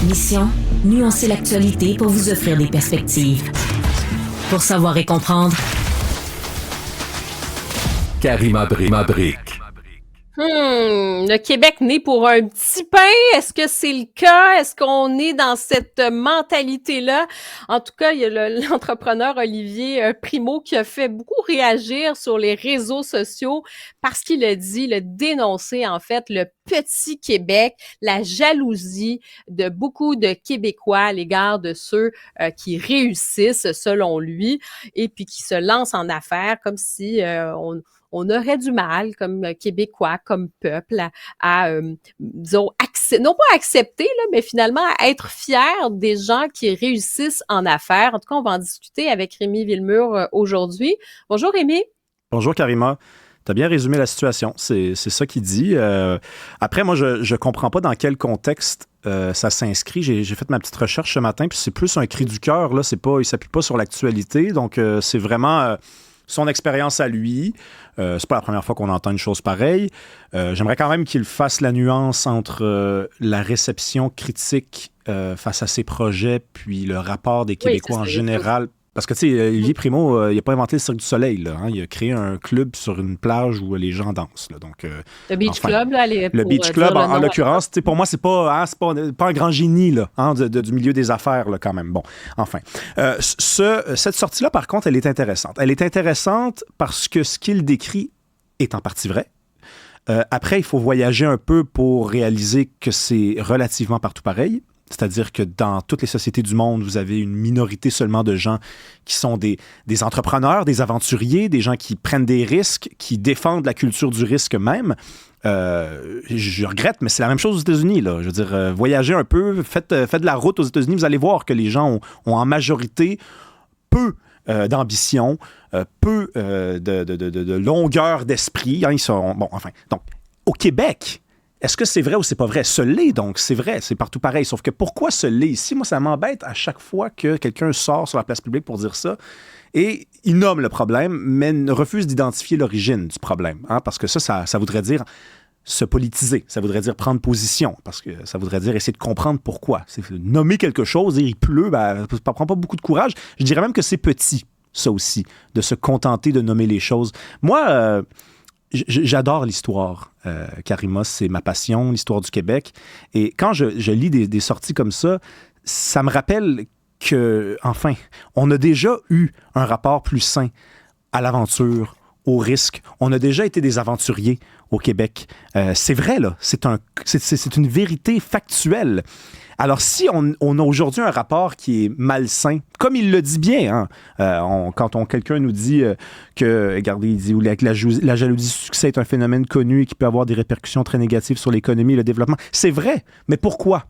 Mission, nuancer l'actualité pour vous offrir des perspectives. Pour savoir et comprendre, Karima Brick. Le Québec né pour un petit pain, est-ce que c'est le cas? Est-ce qu'on est dans cette mentalité-là? En tout cas, il y a l'entrepreneur Olivier Primo qui a fait beaucoup réagir sur les réseaux sociaux parce qu'il a dénoncé en fait le petit Québec, la jalousie de beaucoup de Québécois à l'égard de ceux qui réussissent selon lui et puis qui se lancent en affaires comme si on aurait du mal, comme Québécois, comme peuple, disons, non pas accepter, là, mais finalement à être fier des gens qui réussissent en affaires. En tout cas, on va en discuter avec Rémi Villemur aujourd'hui. Bonjour Rémi. Bonjour Karima. Tu as bien résumé la situation, c'est ça qu'il dit. Après, moi, je comprends pas dans quel contexte ça s'inscrit. J'ai fait ma petite recherche ce matin, puis c'est plus un cri du cœur, là. Il s'appuie pas sur l'actualité, donc c'est vraiment son expérience à lui. C'est pas la première fois qu'on entend une chose pareille. J'aimerais quand même qu'il fasse la nuance entre la réception critique face à ses projets, puis le rapport des Québécois en général. Parce que, tu sais, Olivier Primo, il n'a pas inventé le Cirque du Soleil, là, hein? Il a créé un club sur une plage où les gens dansent, là. Donc, le Beach Club, là, le Beach Club, en l'occurrence, tu sais, pour moi, c'est pas un grand génie, là, hein, du milieu des affaires, là, quand même. Bon, enfin. Cette sortie-là, par contre, elle est intéressante. Elle est intéressante parce que ce qu'il décrit est en partie vrai. Après, il faut voyager un peu pour réaliser que c'est relativement partout pareil. C'est-à-dire que dans toutes les sociétés du monde, vous avez une minorité seulement de gens qui sont des entrepreneurs, des aventuriers, des gens qui prennent des risques, qui défendent la culture du risque même. Je regrette, mais c'est la même chose aux États-Unis, là. Je veux dire, voyagez un peu, faites de la route aux États-Unis, vous allez voir que les gens ont en majorité peu d'ambition, peu de longueur d'esprit. Hein, ils sont, bon, enfin, donc, au Québec, est-ce que c'est vrai ou c'est pas vrai? Ce l'est, donc, c'est vrai, c'est partout pareil. Sauf que pourquoi ce l'est ici? Moi, ça m'embête à chaque fois que quelqu'un sort sur la place publique pour dire ça. Et il nomme le problème, mais refuse d'identifier l'origine du problème. Hein, parce que ça voudrait dire se politiser. Ça voudrait dire prendre position. Parce que ça voudrait dire essayer de comprendre pourquoi. C'est nommer quelque chose, dire il pleut, ça prend pas beaucoup de courage. Je dirais même que c'est petit, ça aussi, de se contenter de nommer les choses. Moi, j'adore l'histoire, Karima, c'est ma passion, l'histoire du Québec. Et quand je lis des sorties comme ça me rappelle que, enfin, on a déjà eu un rapport plus sain à l'aventure, au risque. On a déjà été des aventuriers au Québec. C'est vrai, là. C'est une vérité factuelle. Alors, si on a aujourd'hui un rapport qui est malsain, comme il le dit bien, hein, quand quelqu'un nous dit que, regardez, il dit que la jalousie du succès est un phénomène connu et qui peut avoir des répercussions très négatives sur l'économie et le développement. C'est vrai, mais pourquoi?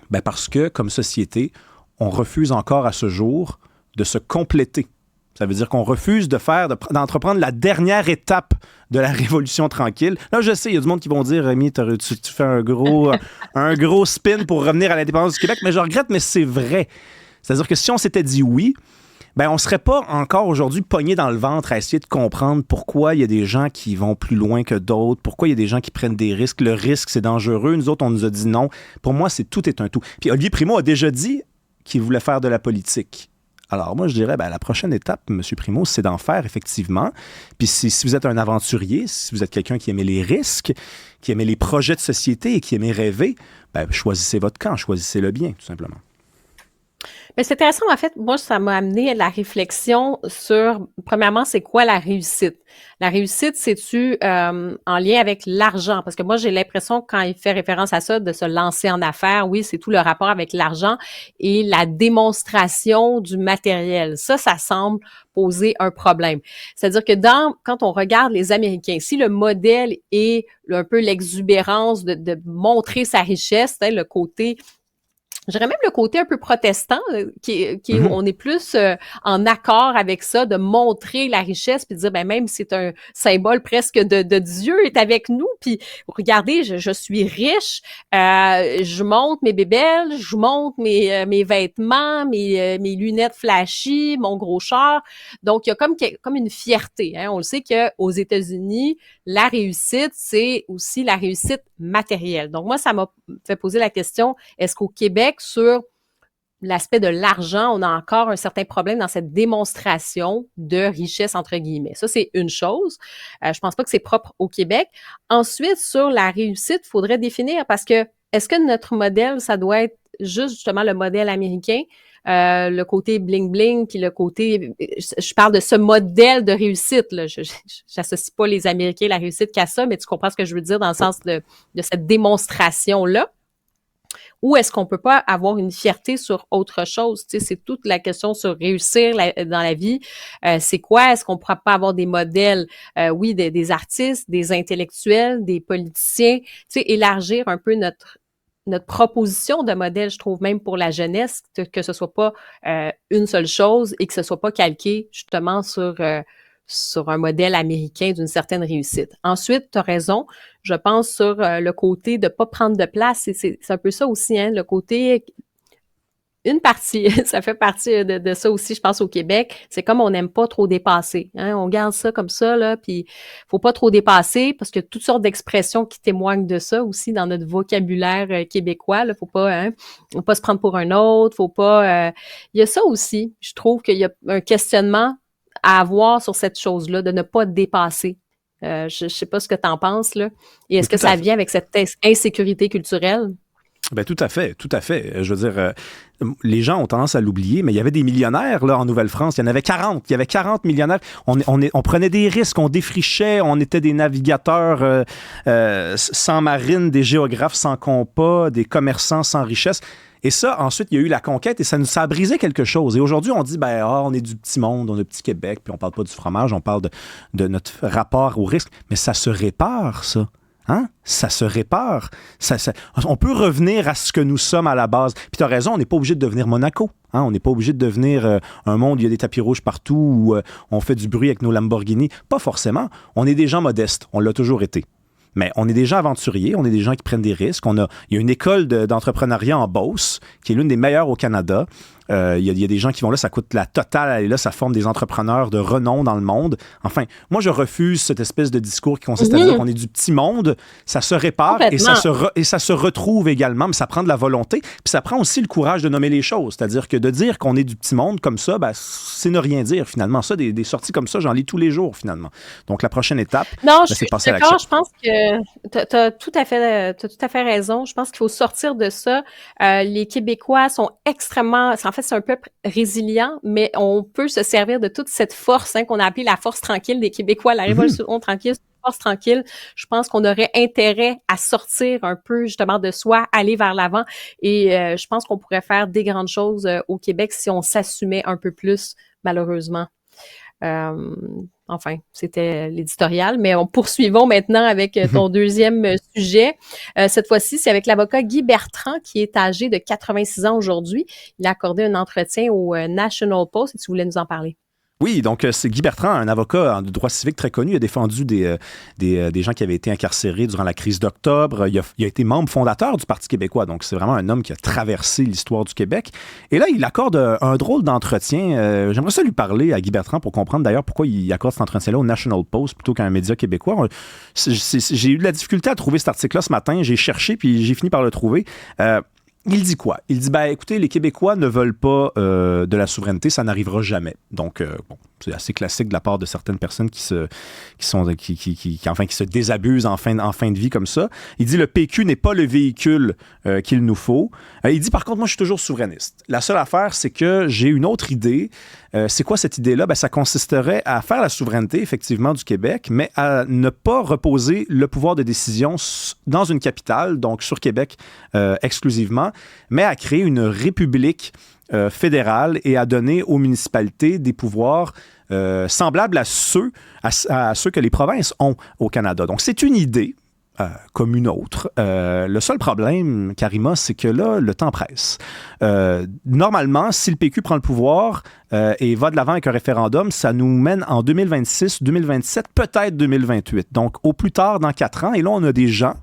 Ben parce que, comme société, on refuse encore à ce jour de se compléter. Ça veut dire qu'on refuse d'entreprendre la dernière étape de la Révolution tranquille. Là, je sais, il y a du monde qui vont dire, Rémi, tu fais un gros spin pour revenir à l'indépendance du Québec, mais je regrette, mais c'est vrai. C'est-à-dire que si on s'était dit oui, ben on ne serait pas encore aujourd'hui pogné dans le ventre à essayer de comprendre pourquoi il y a des gens qui vont plus loin que d'autres, pourquoi il y a des gens qui prennent des risques. Le risque, c'est dangereux. Nous autres, on nous a dit non. Pour moi, tout est un tout. Puis Olivier Primo a déjà dit qu'il voulait faire de la politique. Alors, moi, je dirais, la prochaine étape, M. Primo, c'est d'en faire, effectivement. Puis si vous êtes un aventurier, si vous êtes quelqu'un qui aimait les risques, qui aimait les projets de société et qui aimait rêver, choisissez votre camp, choisissez-le bien, tout simplement. Mais c'est intéressant, en fait, moi, ça m'a amené à la réflexion sur, premièrement, c'est quoi la réussite? La réussite, c'est-tu en lien avec l'argent? Parce que moi, j'ai l'impression, quand il fait référence à ça, de se lancer en affaires, oui, c'est tout le rapport avec l'argent et la démonstration du matériel. Ça semble poser un problème. C'est-à-dire que quand on regarde les Américains, si le modèle est un peu l'exubérance de montrer sa richesse, le côté je dirais même le côté un peu protestant, on est plus en accord avec ça, de montrer la richesse, puis de dire, ben même c'est un symbole presque de Dieu est avec nous, puis regardez, je suis riche, je monte mes bébelles, je monte mes vêtements, mes lunettes flashy, mon gros char. Donc, il y a comme une fierté. Hein. On le sait qu'aux États-Unis, la réussite, c'est aussi la réussite matérielle. Donc, moi, ça m'a fait poser la question, est-ce qu'au Québec, sur l'aspect de l'argent, on a encore un certain problème dans cette démonstration de richesse, entre guillemets. Ça, c'est une chose. Je pense pas que c'est propre au Québec. Ensuite, sur la réussite, il faudrait définir parce que est-ce que notre modèle, ça doit être juste justement le modèle américain, le côté bling-bling, puis le côté... Je parle de ce modèle de réussite, là. J'associe pas les Américains, la réussite qu'à ça, mais tu comprends ce que je veux dire dans le sens de cette démonstration-là. Ou est-ce qu'on peut pas avoir une fierté sur autre chose? Tu sais, c'est toute la question sur réussir dans la vie. C'est quoi? Est-ce qu'on pourra pas avoir des modèles, oui, des artistes, des intellectuels, des politiciens, tu sais, élargir un peu notre proposition de modèle, je trouve, même pour la jeunesse, que ce soit pas une seule chose et que ce soit pas calqué justement sur un modèle américain d'une certaine réussite. Ensuite, tu as raison, je pense sur le côté de pas prendre de place, c'est un peu ça aussi, hein, le côté, une partie, ça fait partie de ça aussi, je pense, au Québec, c'est comme on n'aime pas trop dépasser, hein, on garde ça comme ça, là, puis faut pas trop dépasser, parce qu'il y a toutes sortes d'expressions qui témoignent de ça aussi dans notre vocabulaire québécois, là, faut pas se prendre pour un autre, faut pas... il y a ça aussi, je trouve qu'il y a un questionnement à avoir sur cette chose-là, de ne pas dépasser. Je sais pas ce que tu en penses, là. Et est-ce que ça vient avec cette insécurité culturelle? Ben tout à fait, tout à fait. Je veux dire, les gens ont tendance à l'oublier, mais il y avait des millionnaires là en Nouvelle-France. Il y en avait 40. Il y avait 40 millionnaires. On prenait des risques, on défrichait, on était des navigateurs sans marine, des géographes sans compas, des commerçants sans richesse. Et ça, ensuite, il y a eu la conquête et ça a brisé quelque chose. Et aujourd'hui, on dit, on est du petit monde, on est du petit Québec, puis on parle pas du fromage, on parle de notre rapport au risque. Mais ça se répare, ça. Hein? Ça se répare. On peut revenir à ce que nous sommes à la base. Puis tu as raison, on n'est pas obligé de devenir Monaco. Hein? On n'est pas obligé de devenir un monde où il y a des tapis rouges partout, où on fait du bruit avec nos Lamborghini. Pas forcément. On est des gens modestes. On l'a toujours été. Mais on est des gens aventuriers, on est des gens qui prennent des risques. Il y a une école d'entrepreneuriat en Beauce, qui est l'une des meilleures au Canada. Il y a des gens qui vont là, ça coûte la totale aller là, ça forme des entrepreneurs de renom dans le monde. Enfin, moi, je refuse cette espèce de discours qui consiste à dire qu'on est du petit monde. Ça se répare et ça se retrouve également, mais ça prend de la volonté. Puis ça prend aussi le courage de nommer les choses. C'est-à-dire que de dire qu'on est du petit monde comme ça, c'est ne rien dire finalement. Ça, des sorties comme ça, j'en lis tous les jours finalement. Donc, la prochaine étape, c'est passer à l'action. Je pense que tu as tout à fait raison. Je pense qu'il faut sortir de ça. Les Québécois sont extrêmement... En fait, c'est un peuple résilient, mais on peut se servir de toute cette force qu'on a appelée la force tranquille des Québécois, la révolution tranquille, force tranquille. Je pense qu'on aurait intérêt à sortir un peu justement de soi, aller vers l'avant. Et je pense qu'on pourrait faire des grandes choses au Québec si on s'assumait un peu plus, malheureusement. Enfin, c'était l'éditorial, mais poursuivons maintenant avec ton deuxième sujet. Cette fois-ci, c'est avec l'avocat Guy Bertrand, qui est âgé de 86 ans aujourd'hui. Il a accordé un entretien au National Post, et tu voulais nous en parler. Oui, donc c'est Guy Bertrand, un avocat de droit civique très connu. Il a défendu des gens qui avaient été incarcérés durant la crise d'octobre. Il a été membre fondateur du Parti québécois. Donc, c'est vraiment un homme qui a traversé l'histoire du Québec. Et là, il accorde un drôle d'entretien. J'aimerais ça lui parler à Guy Bertrand pour comprendre d'ailleurs pourquoi il accorde cet entretien-là au National Post plutôt qu'à un média québécois. J'ai eu de la difficulté à trouver cet article-là ce matin. J'ai cherché, puis j'ai fini par le trouver. Il dit quoi? Il dit, écoutez, les Québécois ne veulent pas de la souveraineté, ça n'arrivera jamais. Donc, c'est assez classique de la part de certaines personnes qui se désabusent en fin de vie comme ça. Il dit, le PQ n'est pas le véhicule qu'il nous faut. Il dit, par contre, moi, je suis toujours souverainiste. La seule affaire, c'est que j'ai une autre idée. C'est quoi cette idée-là? Ça consisterait à faire la souveraineté, effectivement, du Québec, mais à ne pas reposer le pouvoir de décision dans une capitale, donc sur Québec exclusivement, mais à créer une république fédérale et à donner aux municipalités des pouvoirs semblables à ceux que les provinces ont au Canada. Donc, c'est une idée. comme une autre. Le seul problème, Karima, c'est que là, le temps presse. Normalement, si le PQ prend le pouvoir et va de l'avant avec un référendum, ça nous mène en 2026, 2027, peut-être 2028. Donc, au plus tard, dans 4 ans. Et là, on a des gens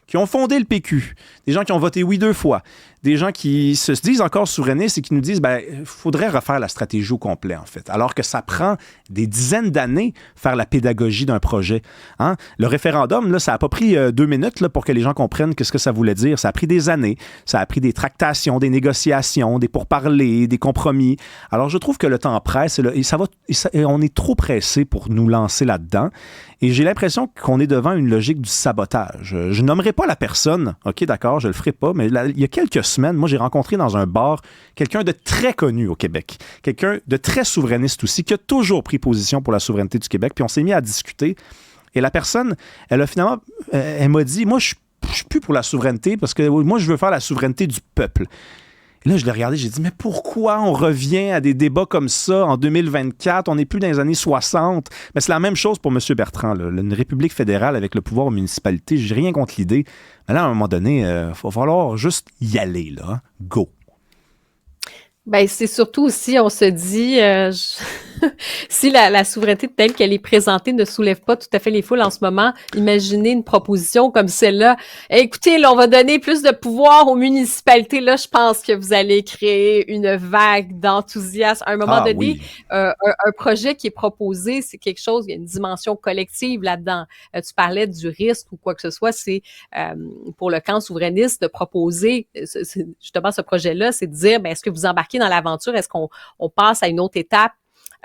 qui ont fondé le PQ, des gens qui ont voté oui 2 fois, des gens qui se disent encore souverainistes et qui nous disent il faudrait refaire la stratégie au complet, en fait. Alors que ça prend des dizaines d'années faire la pédagogie d'un projet. Hein? Le référendum, là, ça n'a pas pris 2 minutes là, pour que les gens comprennent ce que ça voulait dire. Ça a pris des années. Ça a pris des tractations, des négociations, des pourparlers, des compromis. Alors, je trouve que le temps presse et on est trop pressé pour nous lancer là-dedans. Et j'ai l'impression qu'on est devant une logique du sabotage. Je nommerai pas la personne, OK, d'accord, je le ferai pas, mais il y a quelques semaines, moi, j'ai rencontré dans un bar quelqu'un de très connu au Québec, quelqu'un de très souverainiste aussi, qui a toujours pris position pour la souveraineté du Québec, puis on s'est mis à discuter. Et la personne, elle m'a dit, moi, je suis plus pour la souveraineté parce que moi, je veux faire la souveraineté du peuple. Et là, je l'ai regardé, j'ai dit, mais pourquoi on revient à des débats comme ça en 2024? On n'est plus dans les années 60. Mais c'est la même chose pour M. Bertrand. Là. Une république fédérale avec le pouvoir aux municipalités, j'ai rien contre l'idée. Mais là, à un moment donné, il va falloir juste y aller. Là, hein? Go! Ben, c'est surtout aussi, on se dit, si la souveraineté telle qu'elle est présentée ne soulève pas tout à fait les foules en ce moment, imaginez une proposition comme celle-là. Écoutez, là, on va donner plus de pouvoir aux municipalités. Là, je pense que vous allez créer une vague d'enthousiasme. À un moment donné, oui. un projet qui est proposé, c'est quelque chose, il y a une dimension collective là-dedans. Tu parlais du risque ou quoi que ce soit, c'est pour le camp souverainiste de proposer justement ce projet-là, c'est de dire, est-ce que vous embarquez dans l'aventure? Est-ce qu'on passe à une autre étape?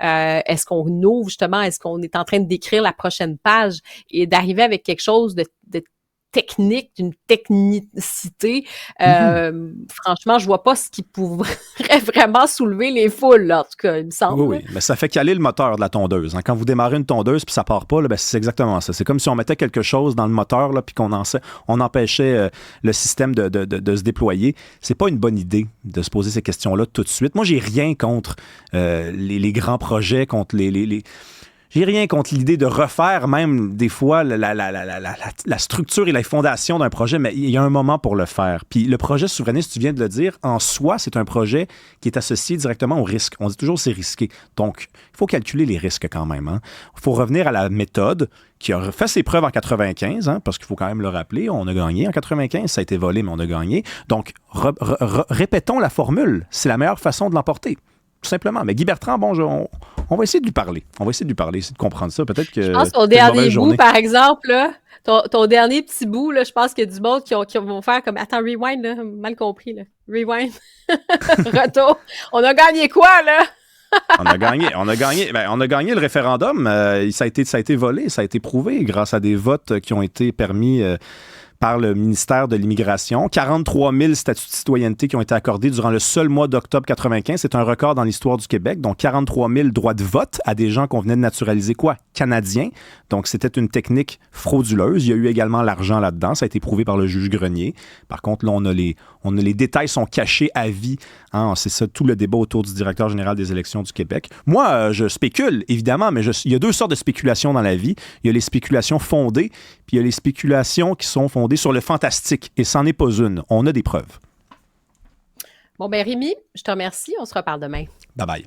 Est-ce qu'on ouvre justement? Est-ce qu'on est en train de décrire la prochaine page et d'arriver avec quelque chose de technique, d'une technicité? Franchement, je vois pas ce qui pourrait vraiment soulever les foules, là, en tout cas, il me semble. Oui, mais ça fait caler le moteur de la tondeuse. Hein. Quand vous démarrez une tondeuse puis ça part pas, là, c'est exactement ça. C'est comme si on mettait quelque chose dans le moteur là, puis qu'on empêchait le système de se déployer. C'est pas une bonne idée de se poser ces questions-là tout de suite. Moi, j'ai rien contre les grands projets, contre les J'ai rien contre l'idée de refaire même des fois la structure et la fondation d'un projet, mais il y a un moment pour le faire. Puis le projet souverainiste, tu viens de le dire, en soi, c'est un projet qui est associé directement au risque. On dit toujours c'est risqué. Donc, il faut calculer les risques quand même. Hein. Il faut revenir à la méthode qui a fait ses preuves en 95, hein, parce qu'il faut quand même le rappeler, on a gagné en 95, ça a été volé, mais on a gagné. Donc, répétons la formule. C'est la meilleure façon de l'emporter. Tout simplement. Mais Guy Bertrand, on va essayer de lui parler. On va essayer de comprendre ça. Peut-être que. Je pense ton dernier bout, par exemple, là, ton dernier petit bout, là, je pense qu'il y a du monde qui vont faire comme attends, rewind, là, mal compris, là. Rewind. Retour. On a gagné quoi, là? On a gagné le référendum. Ça a été volé, ça a été prouvé grâce à des votes qui ont été permis par le ministère de l'Immigration. 43 000 statuts de citoyenneté qui ont été accordés durant le seul mois d'octobre 95. C'est un record dans l'histoire du Québec. Donc, 43 000 droits de vote à des gens qu'on venait de naturaliser, canadiens. Donc, c'était une technique frauduleuse. Il y a eu également l'argent là-dedans. Ça a été prouvé par le juge Grenier. Par contre, là, on a les détails sont cachés à vie. Hein, c'est ça, tout le débat autour du directeur général des élections du Québec. Moi, je spécule, évidemment, mais il y a 2 sortes de spéculations dans la vie. Il y a les spéculations fondées, puis il y a les spéculations qui sont fondées sur le fantastique. Et c'en est pas une. On a des preuves. Bon, Rémi, je te remercie. On se reparle demain. Bye bye.